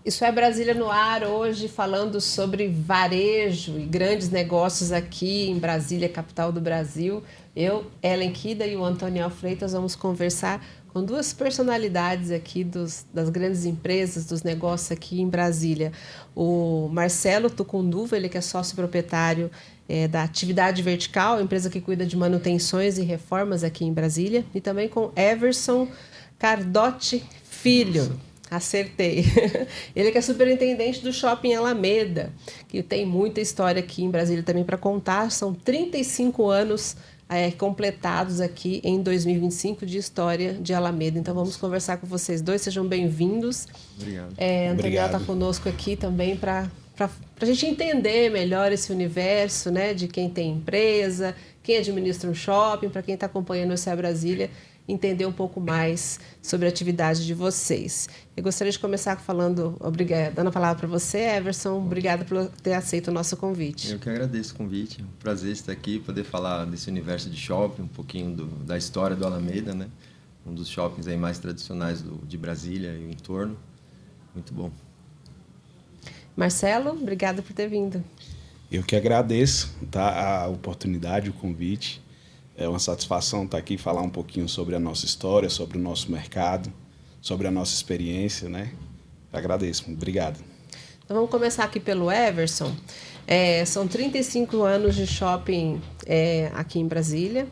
Isso é Brasília no ar, hoje falando sobre varejo e grandes negócios aqui em Brasília, capital do Brasil. Eu, Ellen Kida e o Antoniel Freitas vamos conversar com duas personalidades aqui das grandes empresas, dos negócios aqui em Brasília. O Marcelo Tucunduva, ele que é sócio proprietário da Atividade Vertical, empresa que cuida de manutenções e reformas aqui em Brasília. E também com Everson Cardotti Filho. Nossa. Acertei. Ele que é superintendente do Shopping Alameda, que tem muita história aqui em Brasília também para contar. São 35 anos completados aqui em 2025 de história de Alameda. Então vamos conversar com vocês dois. Sejam bem-vindos. Obrigado. Antoniel está conosco aqui também para a gente entender melhor esse universo, né, de quem tem empresa, quem administra um shopping, para quem está acompanhando o CE Brasília, entender um pouco mais sobre a atividade de vocês. Eu gostaria de começar falando, dando a palavra para você, Everson. Obrigada por ter aceito o nosso convite. Eu que agradeço o convite. É um prazer estar aqui, poder falar desse universo de shopping, um pouquinho da história do Alameda, né? Um dos shoppings aí mais tradicionais de Brasília e o entorno. Muito bom. Marcelo, obrigada por ter vindo. Eu que agradeço, tá, a oportunidade, o convite. É uma satisfação estar aqui e falar um pouquinho sobre a nossa história, sobre o nosso mercado, sobre a nossa experiência, né? Agradeço, obrigado. Então vamos começar aqui pelo Everson. São 35 anos de shopping aqui em Brasília.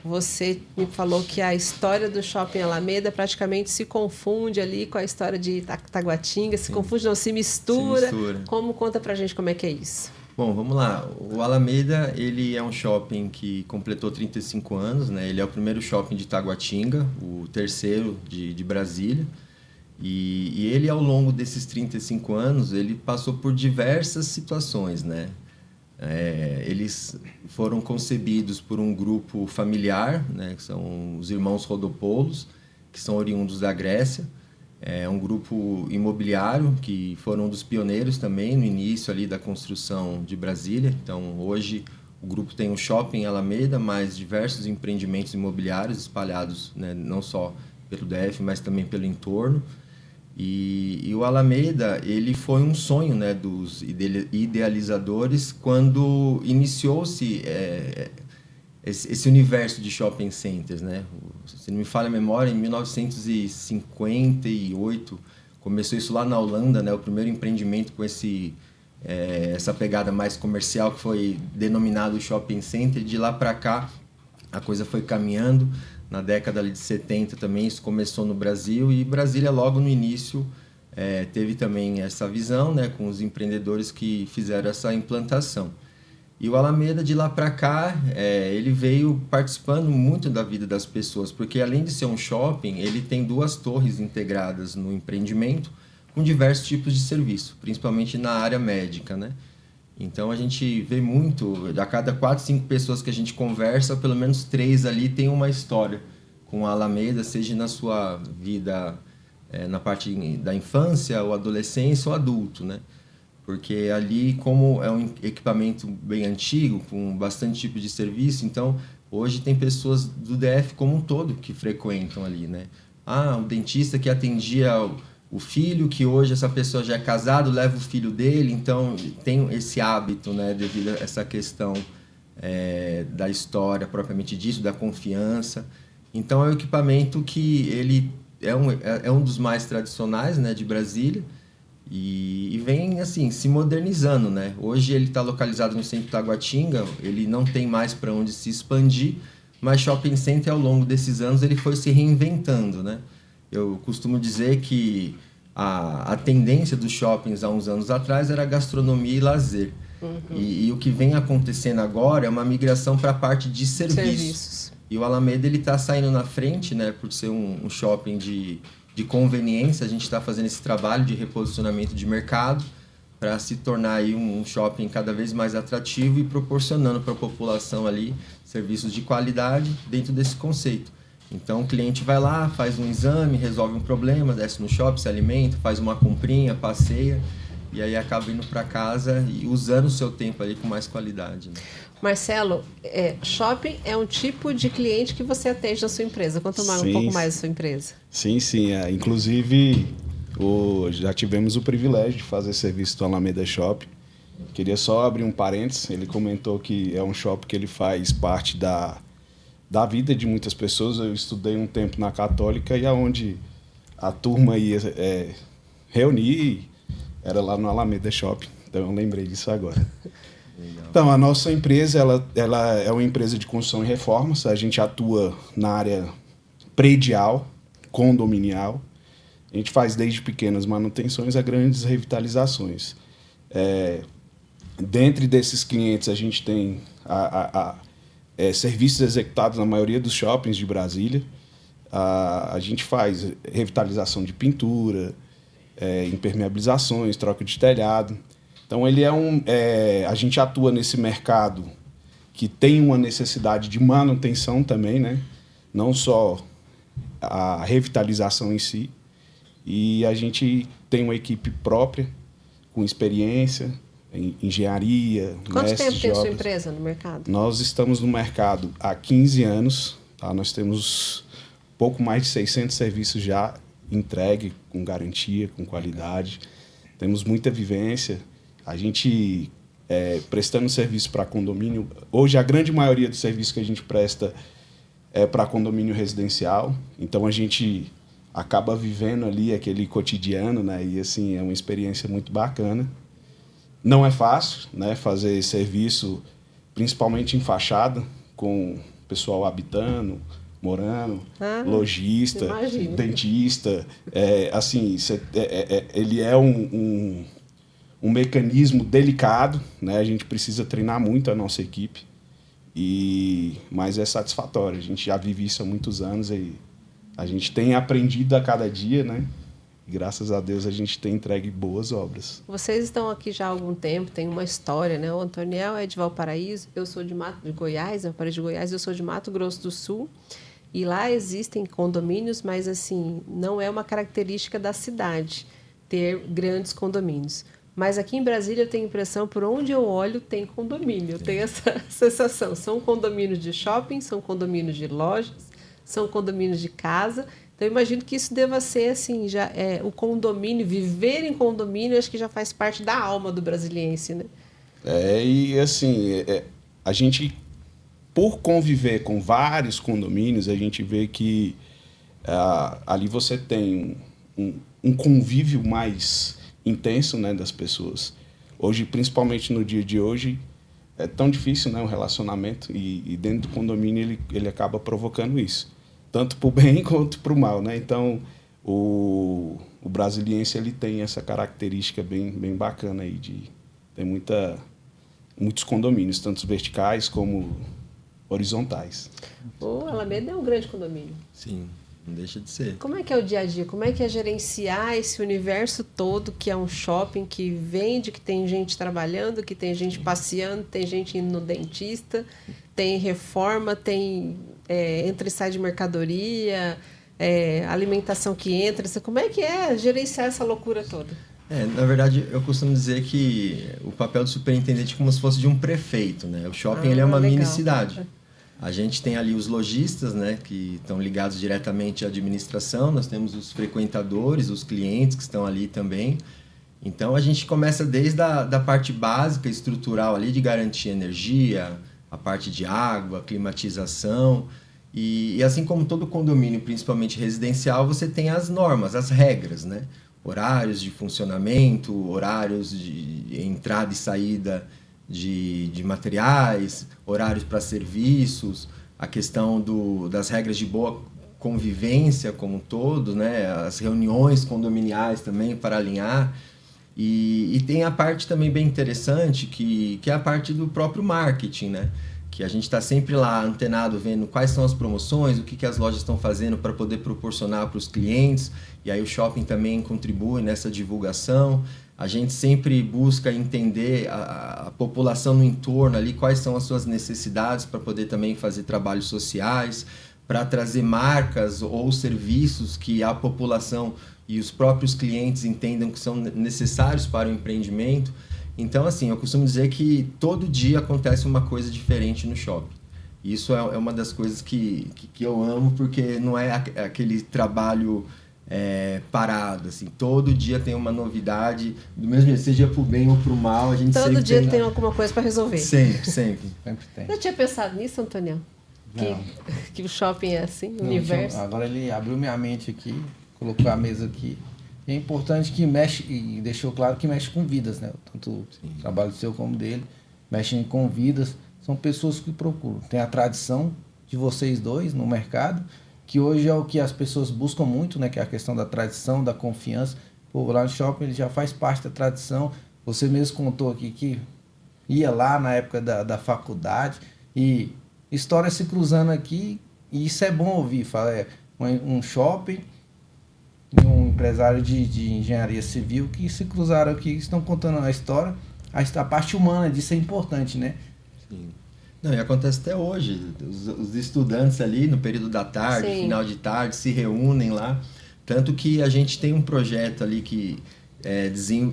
Você me falou que a história do Shopping Alameda praticamente se confunde ali com a história de Taguatinga, se confunde, não, se mistura. Conta pra gente como é que é isso. Bom, vamos lá. O Alameda, ele é um shopping que completou 35 anos, né? Ele é o primeiro shopping de Taguatinga, o terceiro de Brasília. E ele, ao longo desses 35 anos, ele passou por diversas situações, né? Eles foram concebidos por um grupo familiar, né? Que são os irmãos Rodopoulos, que são oriundos da Grécia. É um grupo imobiliário que foram um dos pioneiros também no início ali da construção de Brasília. Então, hoje, o grupo tem um shopping Alameda, mais diversos empreendimentos imobiliários espalhados, né, não só pelo DF, mas também pelo entorno. E o Alameda, ele foi um sonho, né, dos idealizadores quando iniciou-se esse universo de shopping centers, né? Se não me falha a memória, em 1958 começou isso lá na Holanda, né? O primeiro empreendimento com essa pegada mais comercial, que foi denominado shopping center. De lá para cá a coisa foi caminhando. Na década de 70 também isso começou no Brasil, e Brasília logo no início teve também essa visão, né? Com os empreendedores que fizeram essa implantação. E o Alameda, de lá para cá, ele veio participando muito da vida das pessoas, porque além de ser um shopping, ele tem 2 torres integradas no empreendimento, com diversos tipos de serviço, principalmente na área médica, né? Então a gente vê muito, a cada 4, 5 pessoas que a gente conversa, pelo menos 3 ali tem uma história com a Alameda, seja na sua vida, na parte da infância, ou adolescência, ou adulto, né? Porque ali, como é um equipamento bem antigo, com bastante tipo de serviço, então hoje tem pessoas do DF como um todo que frequentam ali, né? O dentista que atendia o filho, que hoje essa pessoa já é casado, leva o filho dele, então tem esse hábito, né, devido a essa questão da história propriamente disso, da confiança. Então é um equipamento que ele é um dos mais tradicionais, né, de Brasília. E vem assim se modernizando, né? Hoje ele está localizado no centro de Taguatinga, ele não tem mais para onde se expandir, mas shopping center, ao longo desses anos, ele foi se reinventando, né? Eu costumo dizer que a tendência dos shoppings há uns anos atrás era gastronomia e lazer. Uhum. E o que vem acontecendo agora é uma migração para a parte de serviços. E o Alameda está saindo na frente, né? Por ser um shopping de conveniência. A gente está fazendo esse trabalho de reposicionamento de mercado para se tornar aí um shopping cada vez mais atrativo e proporcionando para a população ali serviços de qualidade dentro desse conceito. Então o cliente vai lá, faz um exame, resolve um problema, desce no shopping, se alimenta, faz uma comprinha, passeia e aí acaba indo para casa e usando o seu tempo ali com mais qualidade, né? Marcelo, shopping é um tipo de cliente que você atende na sua empresa. Conta um pouco mais da sua empresa. Sim. Inclusive, já tivemos o privilégio de fazer serviço do Alameda Shopping. Queria só abrir um parênteses. Ele comentou que é um shopping que ele faz parte da vida de muitas pessoas. Eu estudei um tempo na Católica e aonde a turma ia reunir era lá no Alameda Shopping. Então eu lembrei disso agora. Legal. Então, a nossa empresa ela é uma empresa de construção e reformas. A gente atua na área predial, condominial. A gente faz desde pequenas manutenções a grandes revitalizações. Dentre desses clientes, a gente tem serviços executados na maioria dos shoppings de Brasília. A gente faz revitalização de pintura, impermeabilizações, troca de telhado. Então, a gente atua nesse mercado que tem uma necessidade de manutenção também, né? Não só a revitalização em si. E a gente tem uma equipe própria, com experiência em engenharia. Quanto tempo tem a sua empresa no mercado? Nós estamos no mercado há 15 anos. Tá? Nós temos pouco mais de 600 serviços já entregue, com garantia, com qualidade. Temos muita vivência. A gente, prestando serviço para condomínio... Hoje, a grande maioria dos serviços que a gente presta é para condomínio residencial. Então, a gente acaba vivendo ali aquele cotidiano, né? E, assim, é uma experiência muito bacana. Não é fácil, né, fazer serviço, principalmente em fachada, com o pessoal habitando, morando, lojista, dentista. Ele é um mecanismo delicado, né? A gente precisa treinar muito a nossa equipe, mas é satisfatório. A gente já vive isso há muitos anos e a gente tem aprendido a cada dia, né? E, graças a Deus, a gente tem entregue boas obras. Vocês estão aqui já há algum tempo, tem uma história, né? O Antoniel é de Valparaíso, eu sou de Goiás, eu sou de Mato Grosso do Sul. E lá existem condomínios, mas assim, não é uma característica da cidade ter grandes condomínios. Mas aqui em Brasília eu tenho a impressão, por onde eu olho, tem condomínio. Eu tenho essa sensação. São condomínios de shopping, são condomínios de lojas, são condomínios de casa. Então, eu imagino que isso deva ser, assim, o condomínio, viver em condomínio, acho que já faz parte da alma do brasiliense, né? A gente, por conviver com vários condomínios, a gente vê que ali você tem um convívio mais intenso, né, das pessoas. Hoje, principalmente no dia de hoje, é tão difícil, né, um relacionamento e dentro do condomínio ele acaba provocando isso, tanto para o bem quanto para o mal, né? Então o brasiliense ele tem essa característica bem bacana aí tem muitos condomínios, tanto verticais como horizontais. O Alameda é um grande condomínio. Sim. Não deixa de ser. Como é que é o dia a dia? Como é que é gerenciar esse universo todo que é um shopping que vende, que tem gente trabalhando, que tem gente passeando, tem gente indo no dentista, tem reforma, tem entra e sai de mercadoria, alimentação que entra. Como é que é gerenciar essa loucura toda? Na verdade, eu costumo dizer que o papel do superintendente é como se fosse de um prefeito, né? O shopping ele é uma mini cidade. A gente tem ali os lojistas, né, que estão ligados diretamente à administração, nós temos os frequentadores, os clientes que estão ali também. Então, a gente começa desde da parte básica, estrutural ali, de garantir energia, a parte de água, climatização. E assim como todo condomínio, principalmente residencial, você tem as normas, as regras, né? Horários de funcionamento, horários de entrada e saída de materiais, horários para serviços, a questão das regras de boa convivência como um todo, né? As reuniões condominiais também para alinhar. E tem a parte também bem interessante, que é a parte do próprio marketing, né? Que a gente está sempre lá antenado, vendo quais são as promoções, o que as lojas estão fazendo para poder proporcionar para os clientes. E aí o shopping também contribui nessa divulgação. A gente sempre busca entender a população no entorno ali, quais são as suas necessidades para poder também fazer trabalhos sociais, para trazer marcas ou serviços que a população e os próprios clientes entendam que são necessários para o empreendimento. Então, assim, eu costumo dizer que todo dia acontece uma coisa diferente no shopping. Isso é uma das coisas que eu amo, porque não é aquele trabalho parado, assim. Todo dia tem uma novidade, do mesmo jeito, seja pro bem ou pro mal, a gente Todo sempre dia tem alguma coisa para resolver. Sempre, sempre. Sempre tem. Eu tinha pensado nisso, Antônio? Não. Que o shopping é assim, o Não, universo. agora ele abriu minha mente aqui, colocou a mesa aqui. E é importante que mexe, e deixou claro que mexe com vidas, né? Tanto o trabalho seu como dele, mexem com vidas. São pessoas que procuram. Tem a tradição de vocês dois no mercado, que hoje é o que as pessoas buscam muito, né? Que é a questão da tradição, da confiança. Pô, lá no shopping ele já faz parte da tradição. Você mesmo contou aqui que ia lá na época da faculdade e histórias se cruzando aqui, e isso é bom ouvir. Fala, um shopping e um empresário de engenharia civil que se cruzaram aqui, estão contando a história. A parte humana disso é importante, né? Sim. Não, e acontece até hoje. Os estudantes ali no período da tarde, Sim. final de tarde, se reúnem lá. Tanto que a gente tem um projeto ali que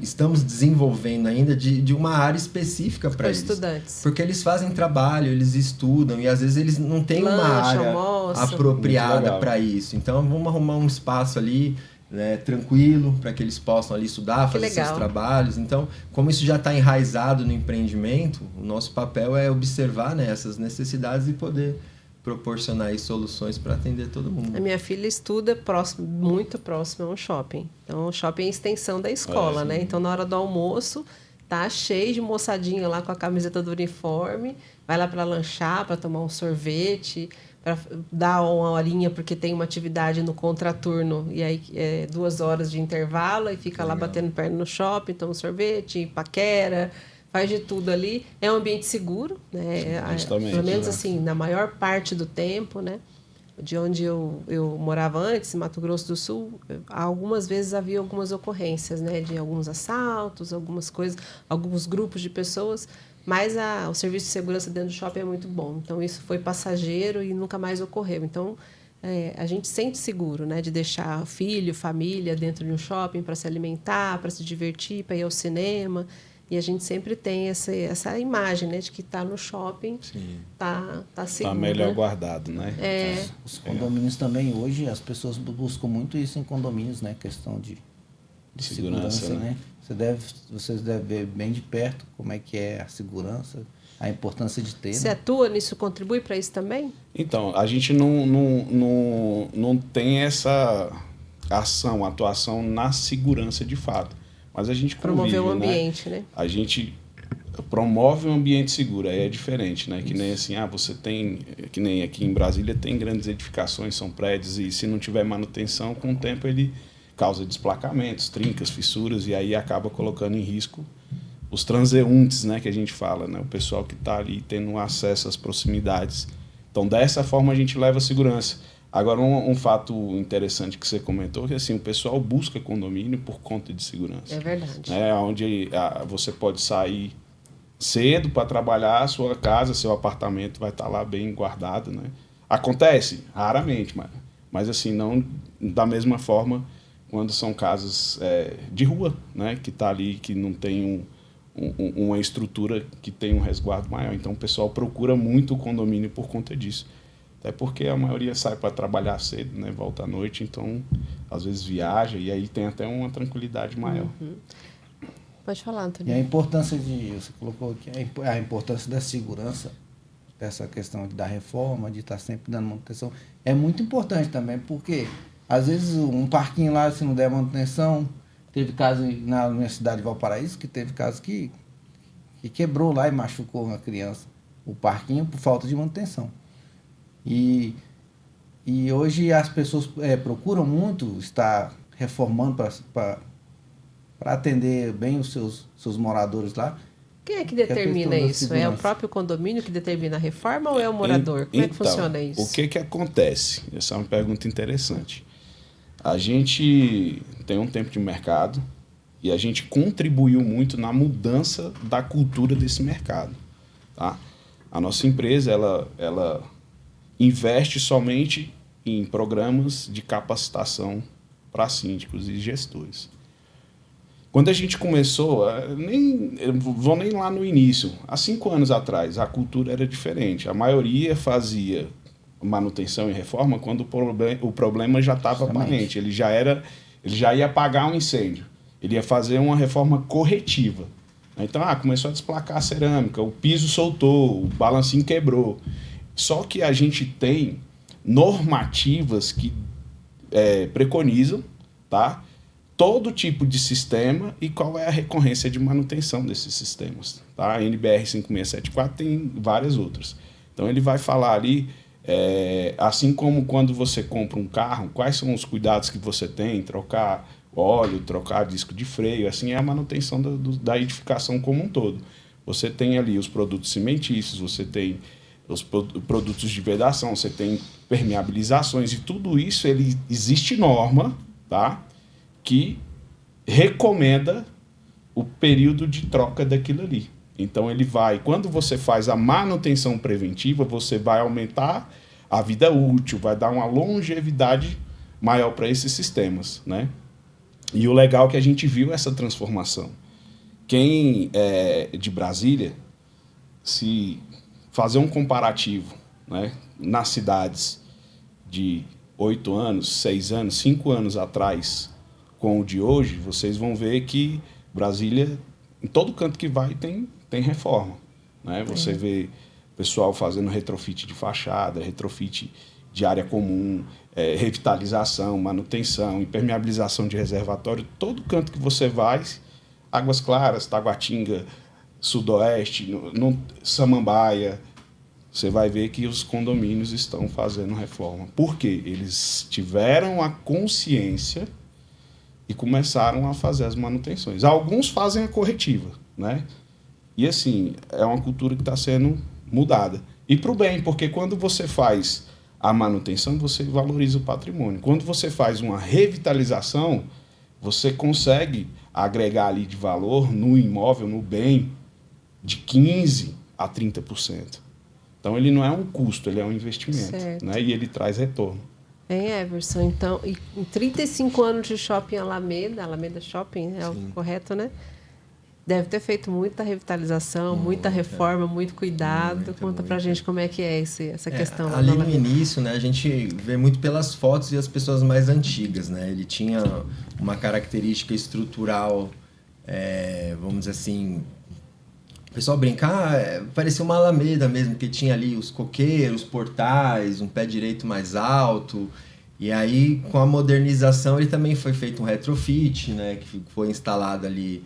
estamos desenvolvendo ainda de uma área específica para eles. Estudantes. Porque eles fazem trabalho, eles estudam e às vezes eles não têm uma Lanche, área almoço. apropriada para isso. Então vamos arrumar um espaço ali, né, tranquilo, para que eles possam ali estudar, Que fazer legal. seus trabalhos. Então, como isso já está enraizado no empreendimento, o nosso papel é observar, né, essas necessidades e poder proporcionar aí soluções para atender todo mundo. A minha filha estuda muito próximo a um shopping. Então, o shopping é a extensão da escola, né? Então, na hora do almoço, tá cheio de moçadinha lá com a camiseta do uniforme, vai lá para lanchar, para tomar um sorvete, para dar uma horinha, porque tem uma atividade no contraturno, e aí 2 horas de intervalo, e fica lá batendo perna no shopping, toma um sorvete, paquera, faz de tudo ali. É um ambiente seguro, né? Justamente, Pelo menos né? assim, na maior parte do tempo, né? De onde eu morava antes, em Mato Grosso do Sul, algumas vezes havia algumas ocorrências, né? De alguns assaltos, algumas coisas, alguns grupos de pessoas, mas o serviço de segurança dentro do shopping é muito bom. Então, isso foi passageiro e nunca mais ocorreu. Então, a gente sente seguro, né? De deixar filho, família dentro de um shopping para se alimentar, para se divertir, para ir ao cinema. E a gente sempre tem essa imagem, né, de que está no shopping, está seguro. Tá melhor né? guardado, né? Os condomínios também, hoje, as pessoas buscam muito isso em condomínios, né? Questão de segurança, né? Vocês devem ver bem de perto como é que é a segurança, a importância de ter. Você Né? atua nisso, contribui para isso também? Então, a gente não tem essa atuação na segurança de fato. Mas a gente Promover o convive, ambiente, né? A gente promove um ambiente seguro, aí é diferente, né? Que nem assim, você tem, que nem aqui em Brasília tem grandes edificações, são prédios, e se não tiver manutenção, com o tempo ele causa desplacamentos, trincas, fissuras, e aí acaba colocando em risco os transeuntes, né? Que a gente fala, né? O pessoal que está ali tendo acesso às proximidades. Então, dessa forma, a gente leva a segurança. Agora, um fato interessante que você comentou, que assim, o pessoal busca condomínio por conta de segurança. É verdade. Onde você pode sair cedo para trabalhar, sua casa, seu apartamento vai estar lá bem guardado, né? Acontece, raramente, mas assim, não da mesma forma quando são casas de rua, né? Que está ali, que não tem uma estrutura que tem um resguardo maior. Então, o pessoal procura muito o condomínio por conta disso. Até porque a maioria sai para trabalhar cedo, né? Volta à noite, então às vezes viaja e aí tem até uma tranquilidade maior. Uhum. Pode falar, E Antônio. a importância você colocou aqui, a importância da segurança, dessa questão da reforma, de estar sempre dando manutenção, é muito importante também, porque às vezes um parquinho lá, se não der manutenção, teve caso na minha cidade de Valparaíso, que teve caso que quebrou lá e machucou uma criança, o parquinho por falta de manutenção. E hoje as pessoas procuram muito estar reformando para atender bem os seus moradores lá. Quem é que determina questão da isso? É o segurança. próprio condomínio que determina a reforma ou é o morador? Como é que Então, funciona isso? O que acontece? Essa é uma pergunta interessante. A gente tem um tempo de mercado e a gente contribuiu muito na mudança da cultura desse mercado. Tá? A nossa empresa, ela investe somente em programas de capacitação para síndicos e gestores. Quando a gente começou, eu vou nem lá no início, há 5 anos atrás, a cultura era diferente. A maioria fazia manutenção e reforma quando o problema já estava aparente. Ele já ia apagar um incêndio. Ele ia fazer uma reforma corretiva. Então, começou a desplacar a cerâmica, o piso soltou, o balancinho quebrou. Só que a gente tem normativas que preconizam, tá, todo tipo de sistema e qual é a recorrência de manutenção desses sistemas. Tá? A NBR 5674 tem várias outras. Então, ele vai falar ali, assim como quando você compra um carro, quais são os cuidados que você tem, trocar óleo, trocar disco de freio, assim é a manutenção da edificação como um todo. Você tem ali os produtos cimentícios, você tem os produtos de vedação, você tem permeabilizações, e tudo isso existe norma, tá, que recomenda o período de troca daquilo ali. Então quando você faz a manutenção preventiva, você vai aumentar a vida útil, vai dar uma longevidade maior para esses sistemas, né? E o legal é que a gente viu essa transformação. Quem é de Brasília, se fazer um comparativo, né, nas cidades de 8 anos, 6 anos, 5 anos atrás com o de hoje, vocês vão ver que Brasília, em todo canto que vai, tem reforma. Né? Você vê pessoal fazendo retrofit de fachada, retrofit de área comum, revitalização, manutenção, impermeabilização de reservatório. Todo canto que você vai, Águas Claras, Taguatinga, Sudoeste, Samambaia, você vai ver que os condomínios estão fazendo reforma. Por quê? Eles tiveram a consciência e começaram a fazer as manutenções. Alguns fazem a corretiva, né? E assim, é uma cultura que está sendo mudada. E para o bem, porque quando você faz a manutenção, você valoriza o patrimônio. Quando você faz uma revitalização, você consegue agregar ali de valor no imóvel, no bem, de 15% a 30%. Então, ele não é um custo, ele é um investimento. Né? E ele traz retorno. Everson, então, em 35 anos de shopping Alameda Shopping, é o correto, né? Deve ter feito muita revitalização, muita reforma, muito cuidado. Conta pra gente como é que é essa questão. Ali no início, né, a gente vê muito pelas fotos e as pessoas mais antigas, né? Ele tinha uma característica estrutural, vamos dizer assim, o pessoal brinca, parecia uma Alameda mesmo, porque tinha ali os coqueiros, portais, um pé direito mais alto. E aí, com a modernização, ele também foi feito um retrofit, né, que foi instalado ali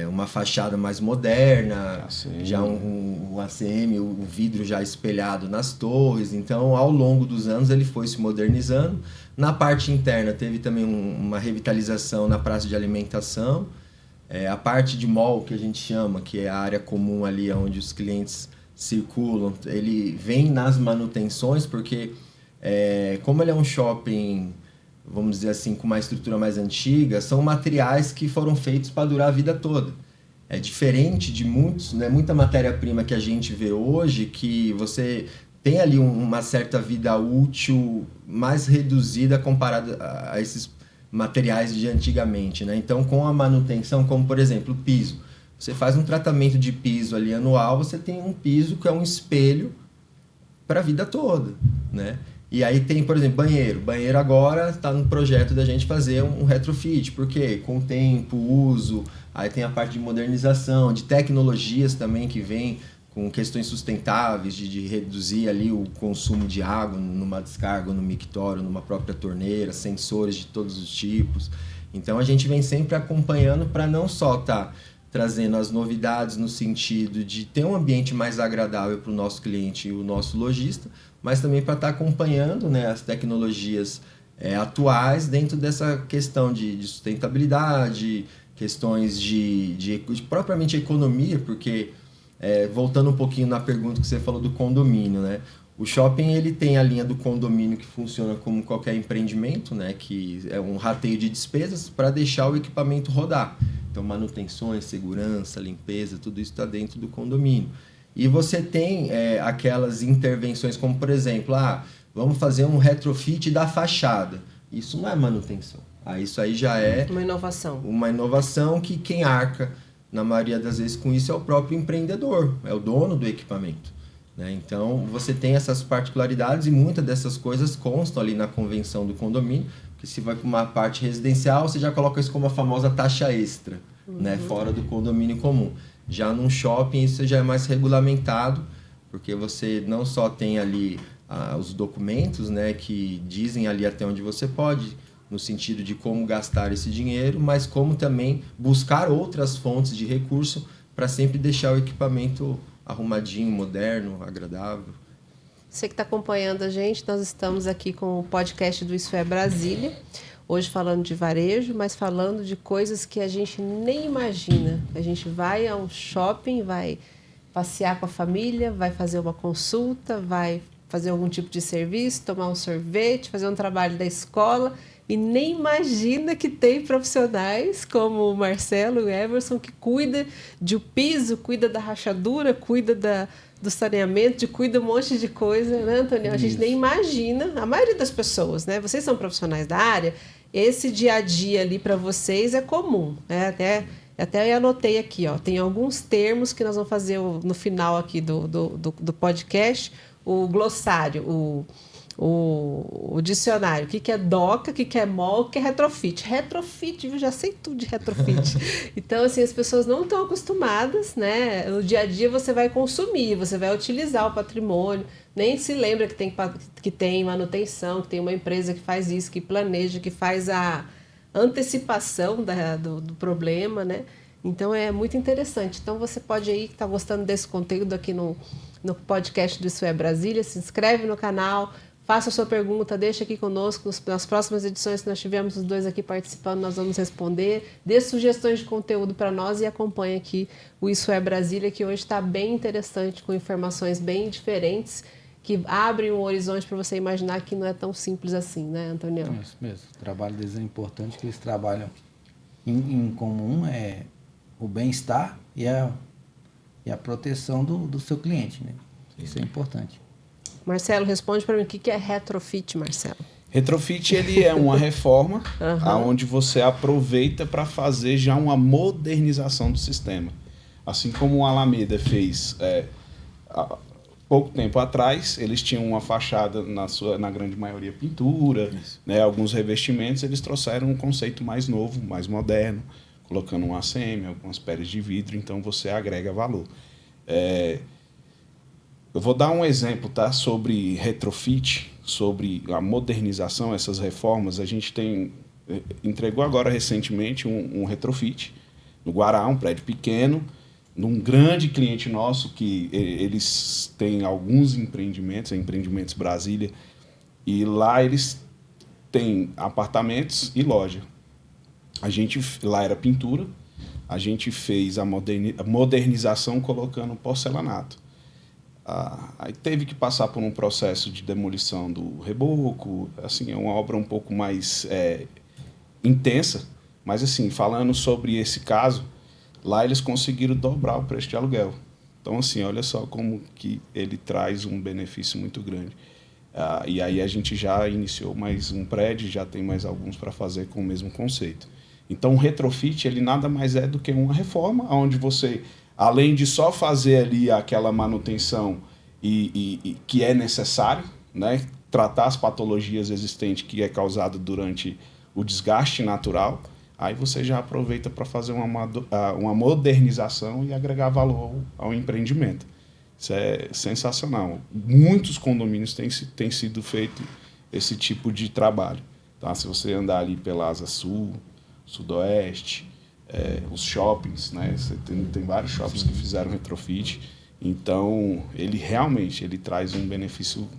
uma fachada mais moderna, já um ACM, o vidro já espelhado nas torres. Então, ao longo dos anos, ele foi se modernizando. Na parte interna, teve também uma revitalização na praça de alimentação. A parte de mall, que a gente chama, que é a área comum ali onde os clientes circulam, ele vem nas manutenções, porque como ele é um shopping, vamos dizer assim, com uma estrutura mais antiga, são materiais que foram feitos para durar a vida toda. É diferente de muita matéria-prima que a gente vê hoje, que você tem ali uma certa vida útil mais reduzida comparada a esses materiais de antigamente, né? Então, com a manutenção, como por exemplo o piso, você faz um tratamento de piso ali anual, você tem um piso que é um espelho para a vida toda, né? E aí tem, por exemplo, banheiro agora está no projeto da gente fazer um retrofit, porque com o tempo, uso, aí tem a parte de modernização, de tecnologias também que vem com questões sustentáveis, de reduzir ali o consumo de água numa descarga, no mictório, numa própria torneira, sensores de todos os tipos. Então a gente vem sempre acompanhando para não só estar trazendo as novidades no sentido de ter um ambiente mais agradável para o nosso cliente e o nosso lojista, mas também para estar acompanhando, né, as tecnologias atuais dentro dessa questão de sustentabilidade, questões de propriamente economia, porque voltando um pouquinho na pergunta que você falou do condomínio, né? O shopping ele tem a linha do condomínio que funciona como qualquer empreendimento, né? Que é um rateio de despesas para deixar o equipamento rodar. Então, manutenções, segurança, limpeza, tudo isso está dentro do condomínio. E você tem aquelas intervenções como, por exemplo, vamos fazer um retrofit da fachada. Isso não é manutenção. Aí isso aí já é uma inovação que quem arca, na maioria das vezes, com isso é o próprio empreendedor, é o dono do equipamento. Né? Então, você tem essas particularidades e muitas dessas coisas constam ali na convenção do condomínio, que se vai para uma parte residencial, você já coloca isso como a famosa taxa extra, né? Fora do condomínio comum. Já num shopping, isso já é mais regulamentado, porque você não só tem ali os documentos, né, que dizem ali até onde você pode, no sentido de como gastar esse dinheiro, mas como também buscar outras fontes de recurso para sempre deixar o equipamento arrumadinho, moderno, agradável. Você que está acompanhando a gente, nós estamos aqui com o podcast do Isso é Brasília, hoje falando de varejo, mas falando de coisas que a gente nem imagina. A gente vai a um shopping, vai passear com a família, vai fazer uma consulta, vai fazer algum tipo de serviço, tomar um sorvete, fazer um trabalho da escola e nem imagina que tem profissionais como o Marcelo e o Everson que cuida de o piso, cuida da rachadura, cuida do saneamento, cuida um monte de coisa, né, Antônio? A gente nem imagina, a maioria das pessoas, né? Vocês são profissionais da área, esse dia a dia ali para vocês é comum, né? Até eu anotei aqui, ó, tem alguns termos que nós vamos fazer no final aqui do podcast, o glossário, o dicionário, o que é DOCA, o que é MOL, o que é retrofit. Retrofit, eu já sei tudo de retrofit. Então, assim, as pessoas não estão acostumadas, né? No dia a dia você vai consumir, você vai utilizar o patrimônio, nem se lembra que tem manutenção, que tem uma empresa que faz isso, que planeja, que faz a antecipação do problema, né? Então, é muito interessante. Então, você pode aí, que está gostando desse conteúdo aqui no podcast do Isso é Brasília, se inscreve no canal, faça a sua pergunta, deixa aqui conosco. Nas próximas edições que nós tivemos os dois aqui participando, nós vamos responder. Dê sugestões de conteúdo para nós e acompanhe aqui o Isso é Brasília, que hoje está bem interessante, com informações bem diferentes, que abrem um horizonte para você imaginar que não é tão simples assim, né, Antônio? É isso mesmo. O trabalho deles é importante, que eles trabalham em comum, o bem-estar e a proteção do seu cliente, né? Isso é importante. Marcelo, responde para mim, o que é retrofit, Marcelo? Retrofit, ele é uma reforma onde você aproveita para fazer já uma modernização do sistema. Assim como o Alameda fez há pouco tempo atrás, eles tinham uma fachada, na grande maioria, pintura, né, alguns revestimentos, eles trouxeram um conceito mais novo, mais moderno, colocando um ACM, algumas peles de vidro, então você agrega valor. Eu vou dar um exemplo, tá, sobre retrofit, sobre a modernização, essas reformas. A gente entregou agora recentemente um retrofit no Guará, um prédio pequeno, num grande cliente nosso, que eles têm alguns empreendimentos Brasília, e lá eles têm apartamentos e loja. Lá era pintura, a gente fez a modernização colocando porcelanato. Aí teve que passar por um processo de demolição do reboco, assim, é uma obra um pouco mais intensa, mas assim, falando sobre esse caso, lá eles conseguiram dobrar o preço de aluguel. Então, assim, olha só como que ele traz um benefício muito grande. E aí a gente já iniciou mais um prédio, já tem mais alguns para fazer com o mesmo conceito. Então, o retrofit, ele nada mais é do que uma reforma, onde você, além de só fazer ali aquela manutenção e que é necessário, né, tratar as patologias existentes que é causado durante o desgaste natural, aí você já aproveita para fazer uma modernização e agregar valor ao empreendimento. Isso é sensacional. Muitos condomínios têm sido feito esse tipo de trabalho. Tá? Se você andar ali pela Asa Sul, Sudoeste, os shoppings, né? Você tem vários shoppings que fizeram retrofit. Então, ele realmente traz um benefício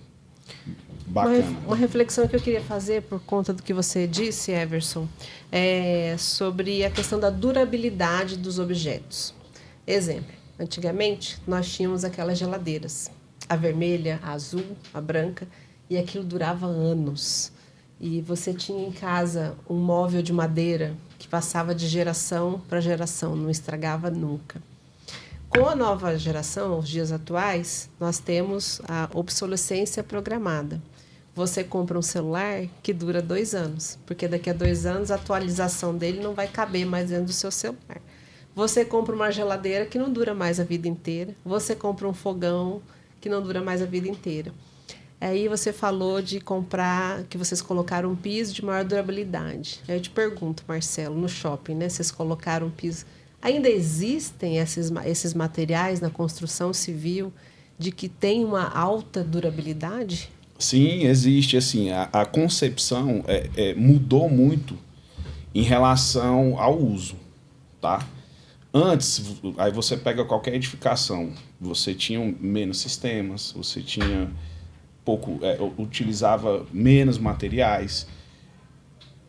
bacana. Uma reflexão que eu queria fazer por conta do que você disse, Everson, é sobre a questão da durabilidade dos objetos. Exemplo, antigamente nós tínhamos aquelas geladeiras, a vermelha, a azul, a branca, e aquilo durava anos. E você tinha em casa um móvel de madeira que passava de geração para geração, não estragava nunca. Com a nova geração, os dias atuais, nós temos a obsolescência programada. você compra um celular que dura 2 anos, porque daqui a 2 anos a atualização dele não vai caber mais dentro do seu celular. Você compra uma geladeira que não dura mais a vida inteira. Você compra um fogão que não dura mais a vida inteira. Aí você falou de comprar, que vocês colocaram um piso de maior durabilidade. Aí eu te pergunto, Marcelo, no shopping, né? Vocês colocaram um piso. Ainda existem esses materiais na construção civil de que tem uma alta durabilidade? Sim, existe. Assim, a concepção mudou muito em relação ao uso, tá? Antes, aí você pega qualquer edificação, você tinha menos sistemas, você tinha utilizava menos materiais,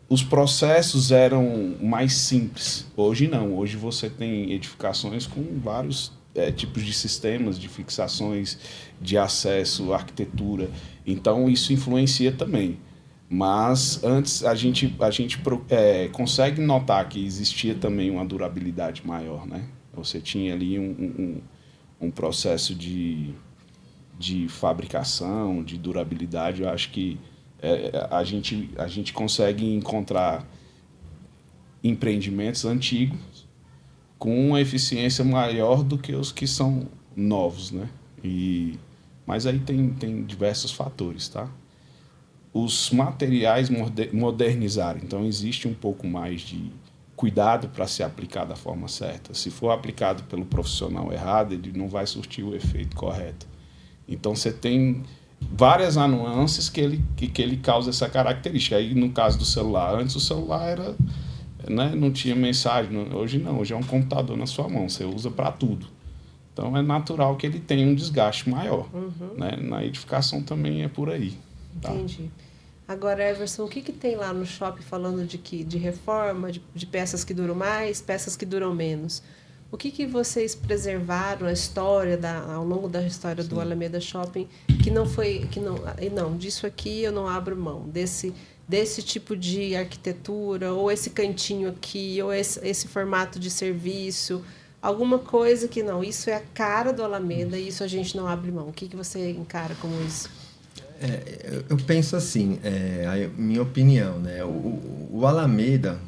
os processos eram mais simples. Hoje não, hoje você tem edificações com vários tipos de sistemas, de fixações, de acesso, arquitetura, então isso influencia também. Mas antes a gente consegue notar que existia também uma durabilidade maior, né? Você tinha ali um processo de fabricação, de durabilidade. Eu acho que a gente consegue encontrar empreendimentos antigos com uma eficiência maior do que os que são novos, né? Mas aí tem diversos fatores, tá? Os materiais modernizaram, então existe um pouco mais de cuidado para ser aplicado da forma certa. Se for aplicado pelo profissional errado, ele não vai surtir o efeito correto. Então você tem várias nuances que ele causa essa característica. Aí no caso do celular, antes o celular era, né, não tinha mensagem, hoje não, hoje é um computador na sua mão, você usa para tudo. Então é natural que ele tenha um desgaste maior. Né? Na edificação também é por aí. Tá? Entendi. Agora, Everson, o que tem lá no shopping falando de reforma, de peças que duram mais, peças que duram menos? O que vocês preservaram a história ao longo da história do Alameda Shopping disso aqui eu não abro mão, desse tipo de arquitetura, ou esse cantinho aqui, ou esse formato de serviço, alguma coisa que não, isso é a cara do Alameda e isso a gente não abre mão. O que você encara como isso? Eu penso assim, a minha opinião, né? O Alameda,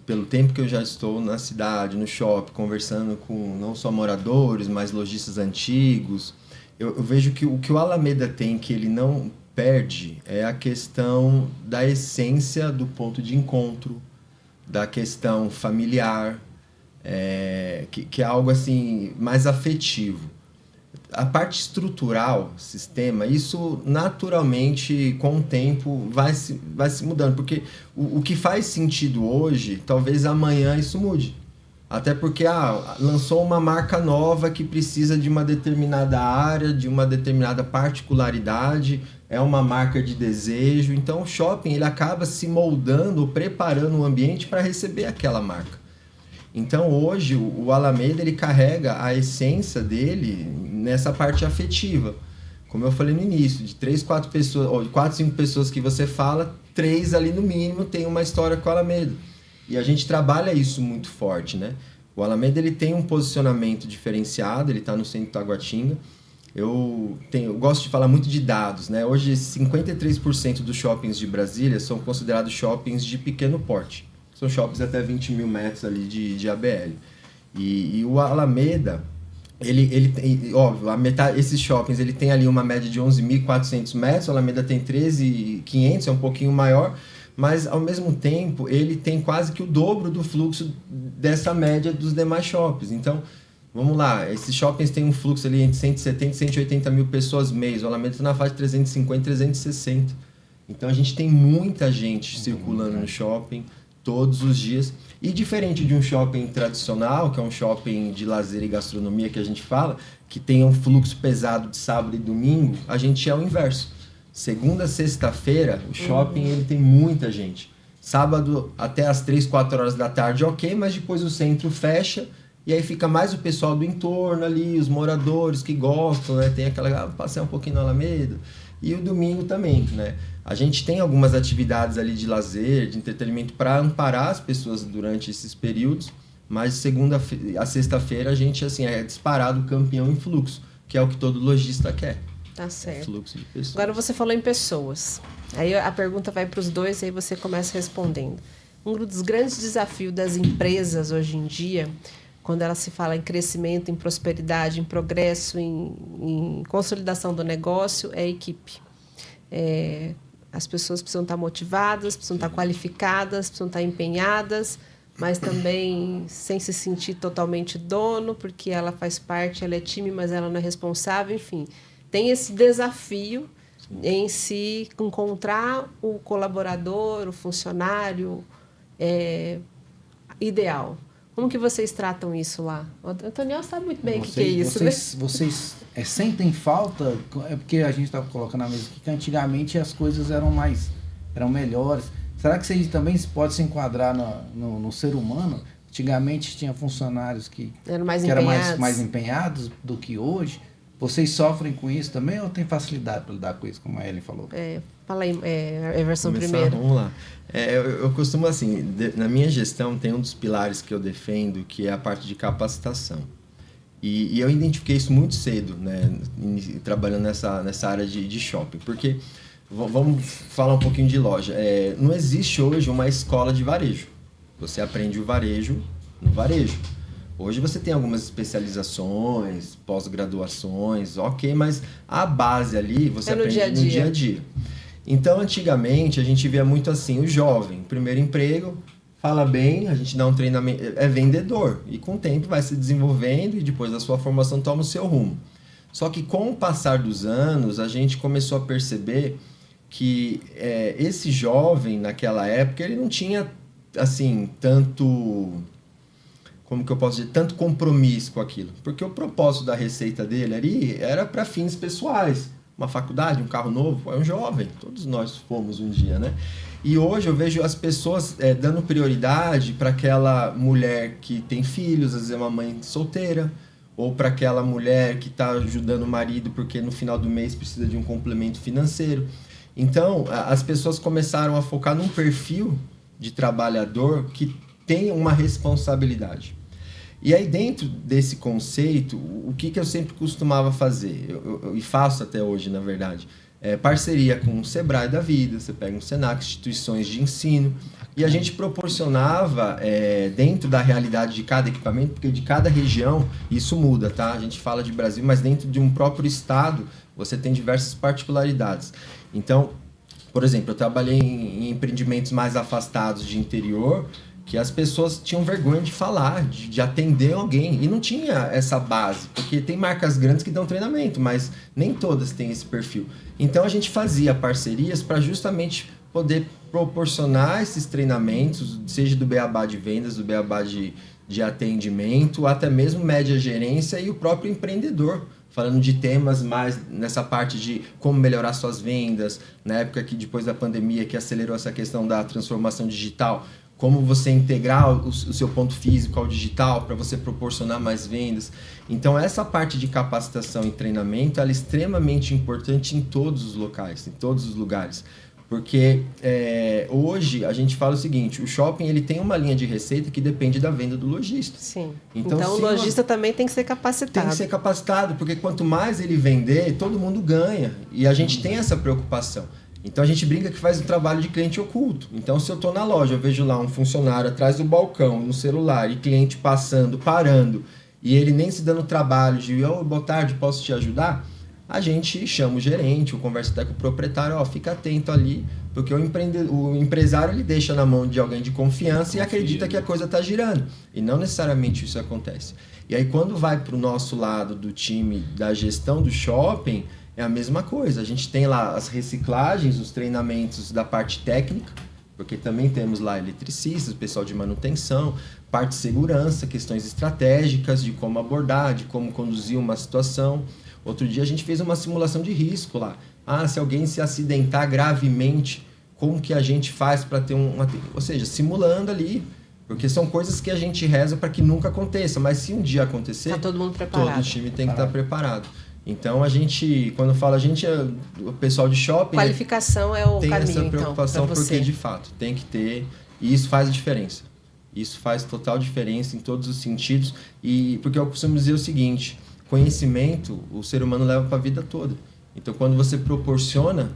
pelo tempo que eu já estou na cidade, no shopping, conversando com não só moradores, mas lojistas antigos, eu vejo que o que o Alameda tem, que ele não perde, é a questão da essência do ponto de encontro, da questão familiar, que é algo assim mais afetivo. A parte estrutural, sistema, isso naturalmente, com o tempo, vai se mudando. Porque o que faz sentido hoje, talvez amanhã isso mude. Até porque lançou uma marca nova que precisa de uma determinada área, de uma determinada particularidade, é uma marca de desejo. Então o shopping ele acaba se moldando, preparando o ambiente para receber aquela marca. Então hoje o Alameda ele carrega a essência dele nessa parte afetiva. Como eu falei no início, de 3, 4 pessoas, ou de 4, 5 pessoas que você fala, 3 ali no mínimo tem uma história com o Alameda. E a gente trabalha isso muito forte, né? O Alameda ele tem um posicionamento diferenciado, ele está no centro de Taguatinga. Eu gosto de falar muito de dados, né? Hoje 53% dos shoppings de Brasília são considerados shoppings de pequeno porte. São shoppings até 20 mil metros ali de ABL. E o Alameda, ele tem, óbvio, esses shoppings ele tem ali uma média de 11.400 metros, o Alameda tem 13.500, é um pouquinho maior, mas ao mesmo tempo ele tem quase que o dobro do fluxo dessa média dos demais shoppings. Então, vamos lá, esses shoppings têm um fluxo ali entre 170 e 180 mil pessoas mês, o Alameda está na faixa de 350 360. Então a gente tem muita gente circulando no shopping todos os dias. E diferente de um shopping tradicional, que é um shopping de lazer e gastronomia que a gente fala, que tem um fluxo pesado de sábado e domingo, a gente é o inverso. Segunda, sexta-feira, o shopping ele tem muita gente. Sábado até as 3, 4 horas da tarde, ok, mas depois o centro fecha e aí fica mais o pessoal do entorno ali, os moradores que gostam, né? Tem aquela, passear um pouquinho no Alameda. E o domingo também, né? A gente tem algumas atividades ali de lazer, de entretenimento para amparar as pessoas durante esses períodos, mas de segunda a sexta-feira a gente assim, é disparado campeão em fluxo, que é o que todo lojista quer. Tá certo. Fluxo de pessoas. Agora você falou em pessoas. Aí a pergunta vai para os dois e aí você começa respondendo. Um dos grandes desafios das empresas hoje em dia, quando ela se fala em crescimento, em prosperidade, em progresso, em consolidação do negócio, é a equipe. As pessoas precisam estar motivadas, precisam estar qualificadas, precisam estar empenhadas, mas também sem se sentir totalmente dono, porque ela faz parte, ela é time, mas ela não é responsável, enfim. Tem esse desafio em se encontrar o colaborador, o funcionário ideal. Como que vocês tratam isso lá? O Antoniel sabe muito bem o que é isso, Vocês sentem falta? É porque a gente estava colocando na mesa aqui que antigamente as coisas eram melhores. Será que você também pode se enquadrar no ser humano? Antigamente tinha funcionários que eram mais empenhados do que hoje. Vocês sofrem com isso também ou tem facilidade para lidar com isso, como a Ellen falou? Fala aí, Everson primeiro. Vamos lá. Eu costumo, assim, na minha gestão tem um dos pilares que eu defendo, que é a parte de capacitação. E eu identifiquei isso muito cedo, né, trabalhando nessa área de shopping. Porque, vamos falar um pouquinho de loja. Não existe hoje uma escola de varejo. Você aprende o varejo no varejo. Hoje você tem algumas especializações, pós-graduações, ok, mas a base ali você aprende no dia a dia. Então, antigamente, a gente via muito assim, o jovem, primeiro emprego, fala bem, a gente dá um treinamento, é vendedor, e com o tempo vai se desenvolvendo e depois da sua formação toma o seu rumo. Só que com o passar dos anos, a gente começou a perceber que esse jovem, naquela época, ele não tinha, assim, tanto... como que eu posso dizer, tanto compromisso com aquilo. Porque o propósito da receita dele ali era para fins pessoais. Uma faculdade, um carro novo, é um jovem. Todos nós fomos um dia, né? E hoje eu vejo as pessoas dando prioridade para aquela mulher que tem filhos, às vezes é uma mãe solteira, ou para aquela mulher que está ajudando o marido porque no final do mês precisa de um complemento financeiro. Então, as pessoas começaram a focar num perfil de trabalhador que tem uma responsabilidade. E aí, dentro desse conceito, o que eu sempre costumava fazer, e faço até hoje, na verdade, parceria com o Sebrae da vida, você pega um Senac, instituições de ensino, e a gente proporcionava, dentro da realidade de cada equipamento, porque de cada região isso muda, tá? A gente fala de Brasil, mas dentro de um próprio estado, você tem diversas particularidades. Então, por exemplo, eu trabalhei em empreendimentos mais afastados de interior, que as pessoas tinham vergonha de falar, de atender alguém. E não tinha essa base, porque tem marcas grandes que dão treinamento, mas nem todas têm esse perfil. Então a gente fazia parcerias para justamente poder proporcionar esses treinamentos, seja do beabá de vendas, do beabá de atendimento, até mesmo média gerência e o próprio empreendedor. Falando de temas mais nessa parte de como melhorar suas vendas, na época que depois da pandemia que acelerou essa questão da transformação digital, como você integrar o seu ponto físico ao digital para você proporcionar mais vendas. Então, essa parte de capacitação e treinamento ela é extremamente importante em todos os locais, em todos os lugares. Porque hoje a gente fala o seguinte, o shopping ele tem uma linha de receita que depende da venda do lojista. Sim. Então o lojista também tem que ser capacitado. Tem que ser capacitado, porque quanto mais ele vender, todo mundo ganha. E a gente tem essa preocupação. Então a gente brinca que faz um trabalho de cliente oculto. Então se eu estou na loja, eu vejo lá um funcionário atrás do balcão, no celular, e cliente passando, parando, e ele nem se dando trabalho de boa tarde, posso te ajudar? A gente chama o gerente, ou conversa até com o proprietário, fica atento ali, porque o empresário ele deixa na mão de alguém de confiança e acredita que a coisa está girando. E não necessariamente isso acontece. E aí quando vai para o nosso lado do time da gestão do shopping, é a mesma coisa, a gente tem lá as reciclagens, os treinamentos da parte técnica, porque também temos lá eletricistas, pessoal de manutenção, parte de segurança, questões estratégicas de como abordar, de como conduzir uma situação. Outro dia a gente fez uma simulação de risco lá. Se alguém se acidentar gravemente, como que a gente faz para ter ou seja, simulando ali, porque são coisas que a gente reza para que nunca aconteça, mas se um dia acontecer, tá todo mundo preparado. Todo o time tem que estar preparado. Então a gente, quando fala a gente, o pessoal de shopping... Qualificação é o tem caminho, essa preocupação então, porque de fato tem que ter, e isso faz a diferença. Isso faz total diferença em todos os sentidos, e porque eu costumo dizer o seguinte, conhecimento o ser humano leva para a vida toda. Então, quando você proporciona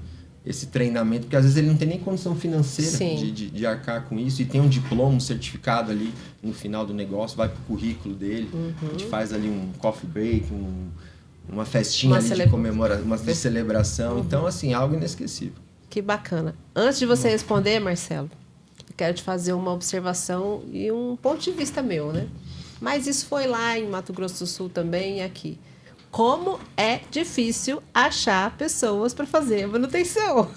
esse treinamento, porque às vezes ele não tem nem condição financeira de arcar com isso, e tem um diploma, um certificado ali no final do negócio, vai pro currículo dele, a gente faz ali um coffee break, uma festinha ali de comemoração, de celebração, então assim, algo inesquecível. Que bacana. Antes de você responder, Marcelo, eu quero te fazer uma observação e um ponto de vista meu, né? Mas isso foi lá em Mato Grosso do Sul também e aqui. Como é difícil achar pessoas para fazer a manutenção.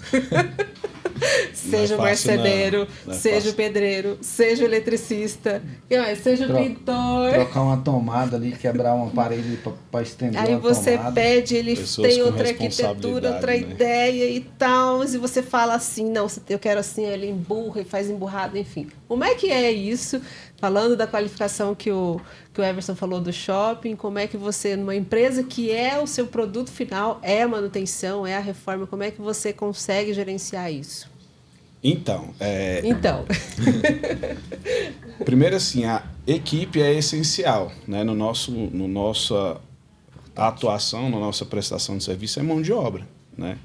Seja o marceneiro, seja o pedreiro, seja o eletricista, seja o pintor. Trocar uma tomada ali, quebrar uma parede para estender aí uma tomada. Aí você pede, ele tem outra arquitetura, outra ideia e tal, e você fala assim, não, eu quero assim, ele emburra e faz emburrado, enfim. Como é que é isso? Falando da qualificação que o Everson falou do shopping, como é que você, numa empresa que é o seu produto final, é a manutenção, é a reforma, como é que você consegue gerenciar isso? Então, Primeiro assim, a equipe é essencial, né? No nossa atuação, na nossa prestação de serviço é mão de obra, né?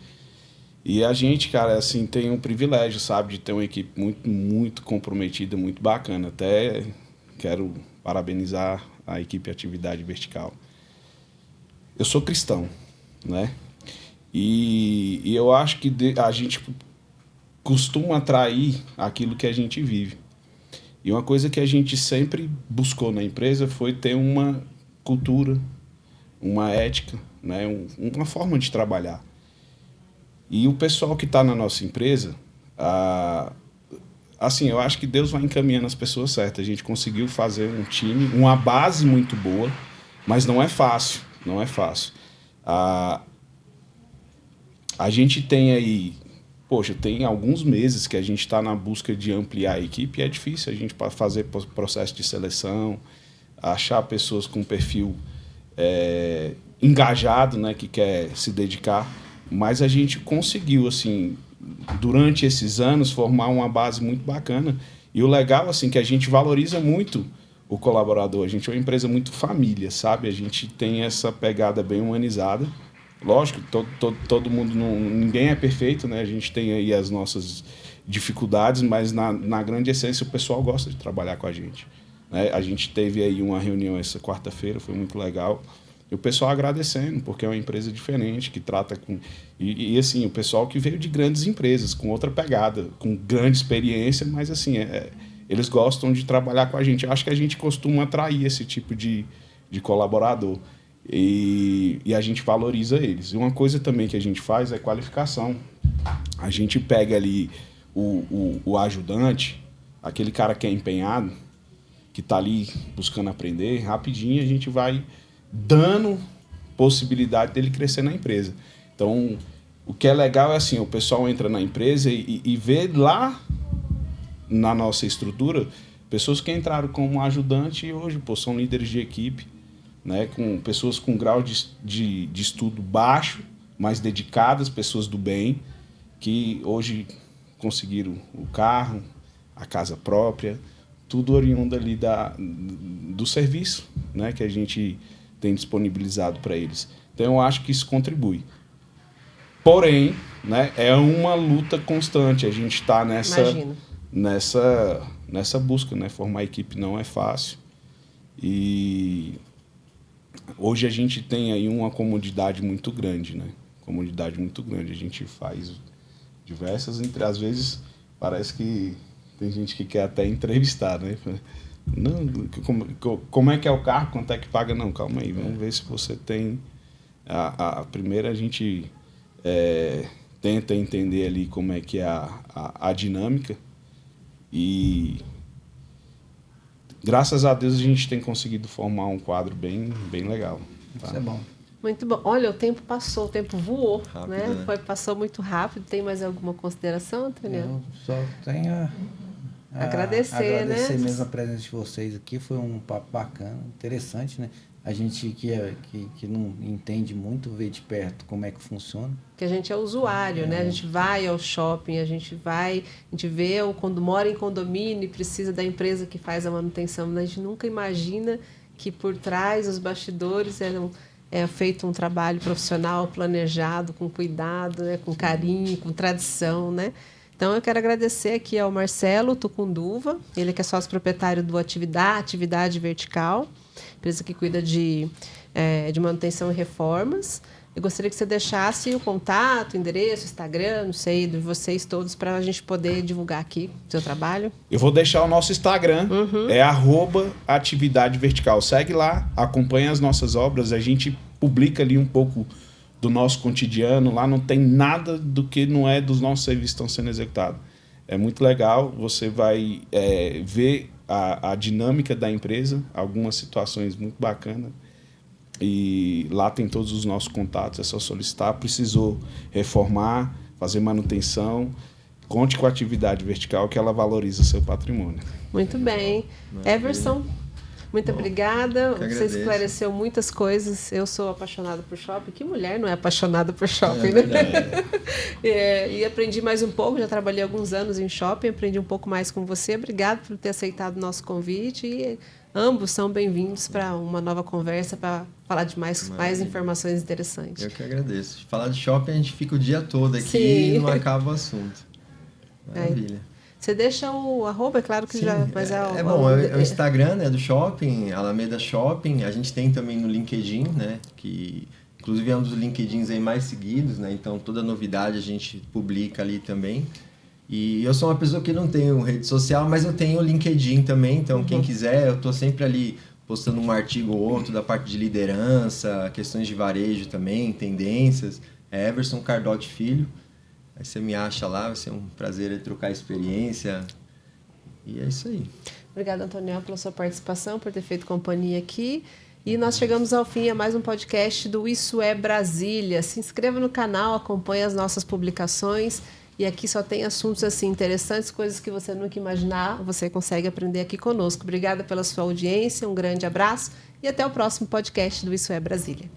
E a gente, cara, assim, tem um privilégio, sabe, de ter uma equipe muito, muito comprometida, muito bacana. Até quero parabenizar a equipe Atividade Vertical. Eu sou cristão, né? E eu acho que a gente costuma atrair aquilo que a gente vive. E uma coisa que a gente sempre buscou na empresa foi ter uma cultura, uma ética, né? Uma forma de trabalhar. E o pessoal que está na nossa empresa, assim, eu acho que Deus vai encaminhando as pessoas certas. A gente conseguiu fazer um time, uma base muito boa, mas não é fácil, não é fácil. A gente tem aí, tem alguns meses que a gente está na busca de ampliar a equipe e é difícil a gente fazer processo de seleção, achar pessoas com perfil engajado, né, que quer se dedicar. Mas a gente conseguiu, assim, durante esses anos, formar uma base muito bacana. E o legal, assim, que a gente valoriza muito o colaborador. A gente é uma empresa muito família, sabe? A gente tem essa pegada bem humanizada. Lógico, todo mundo, ninguém é perfeito, né? A gente tem aí as nossas dificuldades, mas na grande essência o pessoal gosta de trabalhar com a gente, né? A gente teve aí uma reunião essa quarta-feira, foi muito legal. E o pessoal agradecendo, porque é uma empresa diferente, que trata com... E assim, o pessoal que veio de grandes empresas, com outra pegada, com grande experiência, mas assim, eles gostam de trabalhar com a gente. Eu acho que a gente costuma atrair esse tipo de colaborador. E a gente valoriza eles. E uma coisa também que a gente faz é qualificação. A gente pega ali o ajudante, aquele cara que é empenhado, que está ali buscando aprender, rapidinho a gente vai dando possibilidade dele crescer na empresa. Então, o que é legal é assim, o pessoal entra na empresa e vê lá na nossa estrutura pessoas que entraram como ajudante e hoje são líderes de equipe, né, com pessoas com grau de estudo baixo, mas dedicadas, pessoas do bem, que hoje conseguiram o carro, a casa própria, tudo oriundo ali do serviço, né, que a gente tem disponibilizado para eles. Então eu acho que isso contribui. Porém, né, é uma luta constante. A gente está nessa busca, né? Formar equipe não é fácil. E hoje a gente tem aí uma comodidade muito grande, né? Comodidade muito grande. A gente faz diversas, às vezes parece que tem gente que quer até entrevistar, né? Não, como é que é o carro? Quanto é que paga? Não, calma aí, vamos ver se você tem... A primeira a gente tenta entender ali como é que é a dinâmica e graças a Deus a gente tem conseguido formar um quadro bem legal. Tá? Isso é bom. Muito bom. Olha, o tempo passou, o tempo voou, rápido, né? Passou muito rápido. Tem mais alguma consideração, Antônio? Eu só tenho agradecer, né? Mesmo a presença de vocês aqui, foi um papo bacana, interessante, né? A gente que não entende muito, vê de perto como é que funciona. Que a gente é usuário, né? A gente vai ao shopping, a gente vê quando mora em condomínio e precisa da empresa que faz a manutenção, mas a gente nunca imagina que por trás, os bastidores feito um trabalho profissional planejado, com cuidado, né, com carinho, com tradição, né? Então, eu quero agradecer aqui ao Marcelo Tucunduva, ele que é sócio proprietário do Atividade Vertical, empresa que cuida de manutenção e reformas. Eu gostaria que você deixasse o contato, o endereço, o Instagram, não sei, de vocês todos, para a gente poder divulgar aqui o seu trabalho. Eu vou deixar o nosso Instagram, é @Atividade Vertical. Segue lá, acompanha as nossas obras, a gente publica ali um pouco do nosso cotidiano, lá não tem nada do que não é dos nossos serviços que estão sendo executados. É muito legal, você vai ver a dinâmica da empresa, algumas situações muito bacanas. E lá tem todos os nossos contatos, é só solicitar. Precisou reformar, fazer manutenção, conte com a Atividade Vertical, que ela valoriza o seu patrimônio. Muito bem. Everson, muito obrigada. Você esclareceu muitas coisas. Eu sou apaixonada por shopping. Que mulher não é apaixonada por shopping, né? E aprendi mais um pouco. Já trabalhei alguns anos em shopping, aprendi um pouco mais com você. Obrigado por ter aceitado o nosso convite. E ambos são bem-vindos para uma nova conversa, para falar de mais informações interessantes. Eu que agradeço. Falar de shopping, a gente fica o dia todo aqui e não acaba o assunto. Maravilha. Você deixa o arroba, é claro que já... Mas é o Instagram, né, do shopping, Alameda Shopping. A gente tem também no LinkedIn, né, que inclusive é um dos LinkedIns aí mais seguidos, né, então toda novidade a gente publica ali também. E eu sou uma pessoa que não tenho rede social, mas eu tenho o LinkedIn também, então quem quiser, eu estou sempre ali postando um artigo ou outro da parte de liderança, questões de varejo também, tendências. É Everson Cardotti Filho. Aí você me acha lá, vai ser um prazer trocar experiência. E é isso aí. Obrigada, Antoniel, pela sua participação, por ter feito companhia aqui. E nós chegamos ao fim a mais um podcast do Isso é Brasília. Se inscreva no canal, acompanhe as nossas publicações. E aqui só tem assuntos assim interessantes, coisas que você nunca imaginar, você consegue aprender aqui conosco. Obrigada pela sua audiência, um grande abraço e até o próximo podcast do Isso é Brasília.